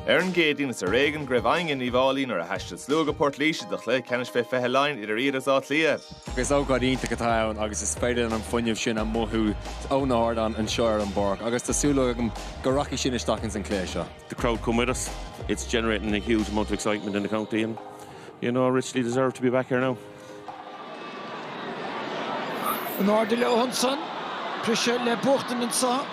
Aaron Gadin is a Reagan Grevine in Ivalin or a hashtag Sluga Portleash, the Clay Canish Fhailí, either Eras or Cliath. Agus ógad ínta go town, agus is féidir an fuinneamh sin an mothú ó Nordan and Shire and Borg. Agus tasúla go rocky sin isteachins an Clay seo. The crowd come with us. It's generating a huge amount of excitement in the county, and you know, richly deserve to be back here now. Nordi Johansson, Prisha Le Buchten and Sa,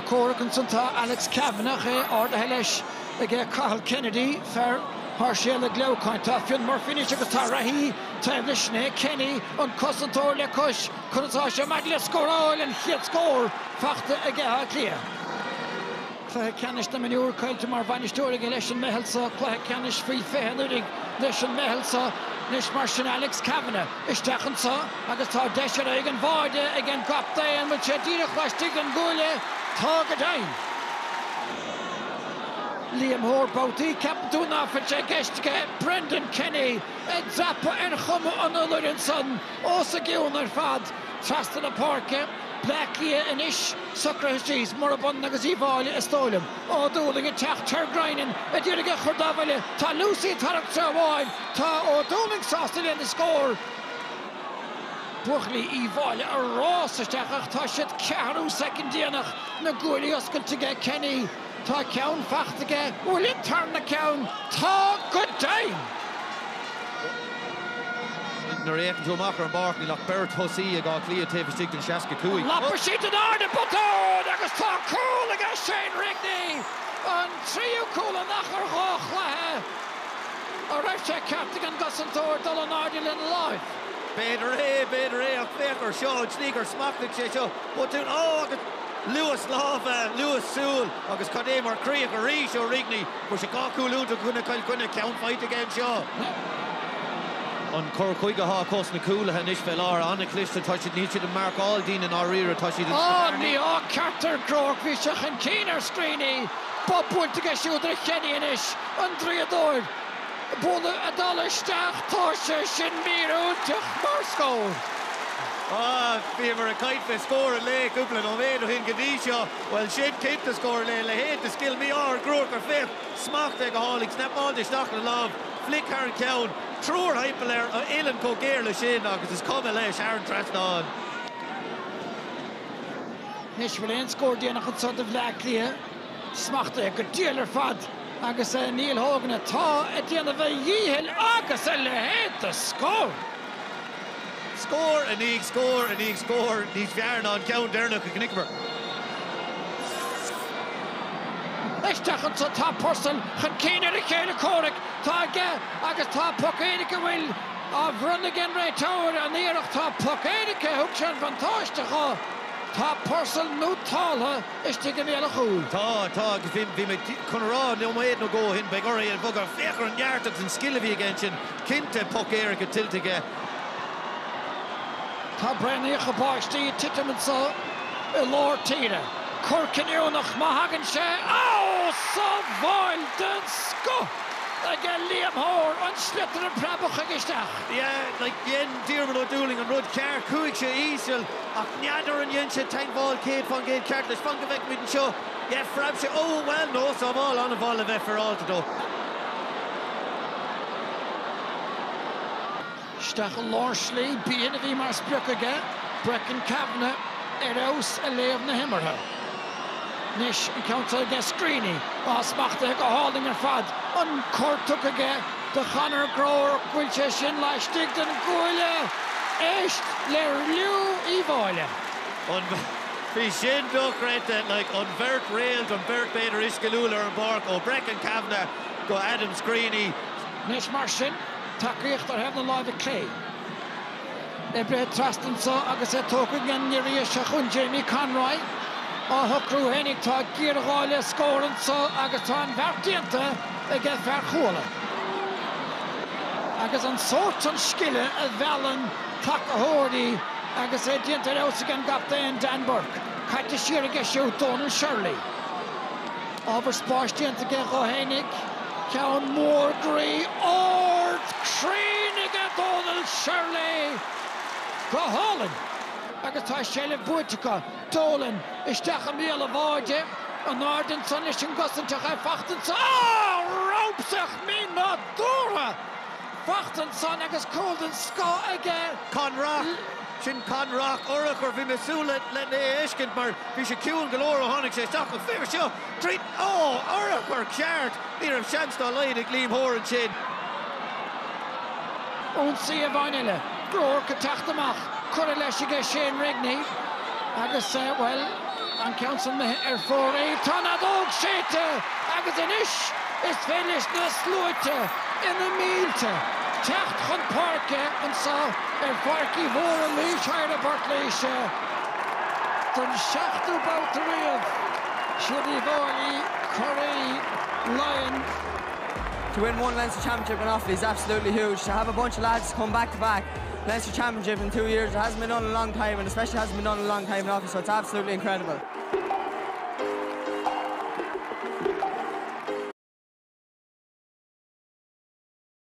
Corrigan Santa, Alex Kavanagh, or the Hellish, again Carl Kennedy, Fair, Harshela Glaucoin, Tafian Murphy, Chicotarahi, Tablishne, Kenny, and Cosantor Le Kush, Kunatasha Maglia score all and hit score, Fachte again clear. Clay Canish the manure, Kyle to Marvanish Torig, Election Mehelsa, Clay Canish free fair, Nation Mehelsa. Nish Martian Alex Kavanagh, Ishtachansa, Agatha Desher again Void, again Gopta, and Machadina Plastic and Gule, Targetine. Liam Hoare Bouty, Captain Tuna for Chegeshtika, Brendan Kenny, Ed Zappa and Hummer on other son, Osagion and Fad, Traston Parker, Blackie and Ish, Socrates, Morabon Nagazivali, Estolum, O'Dooling and Tach Tergrinen, and Yuriga Hordavale, Ta Lucy Tarak Wine, Ta O'Dooling Sostin in the score. Buchley Evil, a Ross, Tashet, Karu, second Dianach, Nagulios to get Kenny, Ta Count Fachtige, will it turn the count? Ta good time. Narek Iomána and Barkley like Bert Hussey got Cliath Stick and Shaska Cooey. Lapashit and Arden Button, agus tá cool against Shane Rigney, and trio cool and Nachar Hochla. A right check captain and Gussentor, Dolan Arden in life. Bedre, a faker, Sean, Sneaker, Smack the Chicho, but to Lewis Lava, Lewis Sewell, agus Cademar Creek, or Rish or Rigney, but she got cool out to couldn't count fight again, Shaw. On Corcoiga Ha Cost Nakula and Ishvelar on the cliff to touch it needs to mark all Dean and Arira touch it. Oh, me oh Carter Grok Vishach and Keener Screeny Bob went to get you the Kenny and Ish Andrea Dord Bola Adala Stach Tosha Shinmiru Marsko. Ah, Fever a kite for score and lay couple of Omedo in Gadisha. Well, Shin keep the score lay hate the skill me or Grok or fifth. Smack the Holic, snap all the stock of love. Flick Harry Cowan. Trúr hypeler Eilen Cogéir le sin agus is come le Sharon Trasnon. Nish Villain scored the anach sort of Cliath. Smachte a good dealer fad. Agus Neil Hogan a ta at the end of a yihel agus a lehet the score. Score and Eag score and Eag score. Nís Fiarnon count Dernock a Knickber. Ishtachan so top person chan Keener a Kayla Corrick. Targa, agus tá Pucénica will of run again right tower and near tá Pucénica Hookshan Vantage Tá person no tala is to give me a cool. Tá vi me Conrad no maid no go in Begori and Bugger Faker and Yartons and Skillevi against Kinte Pucénica tiltige. Tá Brenny Chabashi Titam and so Lord Tina. Corkinionach Mahagan She. Oh, so violent sco. Again, Liam Hoare on Schlitter and Prabach Agistach. Yeah, like Yen Dearman O'Dooling and Rud Carr, Kuiksha Easel, Aknyadar and Yensha, Tank Ball, Kate von Gate Cartless, Funkavek Midden Show, yeah, Frabsha, oh, well, no, so all on a ball of for all to do. Stachel Lorsley, being of Emars Bruckaga, Brecken Kavanagh, Eros, a lay of the Himmerha. Nish encounter against Screeny. Smachte go holding her fad. On Court took again. The Connor Grower, Quilcha Shinla, Stigton, Gula, Echt, Lerlu, Evoile. On Fishin Duck Renta, like on Vert Rails, on Vert Bader, Ishkalula, and Bork, O'Brecken Kavanagh, go Adam Screeny. Nish Martian, Takricht or having a lot of clay. Ebre Traston saw Agasa talking and Niria Shachun, Jamie Conroy. Hukru Hennig tá Gírgáile scoring so agus tá an bhartianta ag fear chola. Agus an sort an skille a bheallan tak a hóirí agus é dianta raus again gapta in Dan Burke. Caite siar a gesú Donald Shirley. Over spáis dianta ge go Hennig. Ceann mór grí ord Crín ag Donald Shirley. Go Holland. Agus tá Shelley Buitica, Dolan, Isteach a míle bháide, An Arden son leis an gosintach a fachtan son. Raupsach mí ná dúra. Fachtan son agus códan sá aige. Conrock. Sin Conrock orach or bhí mesúla le éiscint mar bhí sé ciúin golóir ó tháinig sé teach go féidir seo. Trí orach or ceart. Ní raibh seans dá leid ag líam hór an sin. Únsaí a bhainile. Glór go teachtamach. Cura leis ige Shane Rigney. Agus, well, an council fóraí. Tána dóg séte. Agus inis is féilis na slúite ina mílte. Techt chun parke an sá farci mhór a lís hair a bart leis don seachtú bouta riamh siad í bhórí choraí Lion. To win one Leinster Championship in Offaly is absolutely huge. To have a bunch of lads come back to back Leinster Championship in 2 years, it hasn't been done in a long time, and especially hasn't been done in a long time in Offaly, so it's absolutely incredible.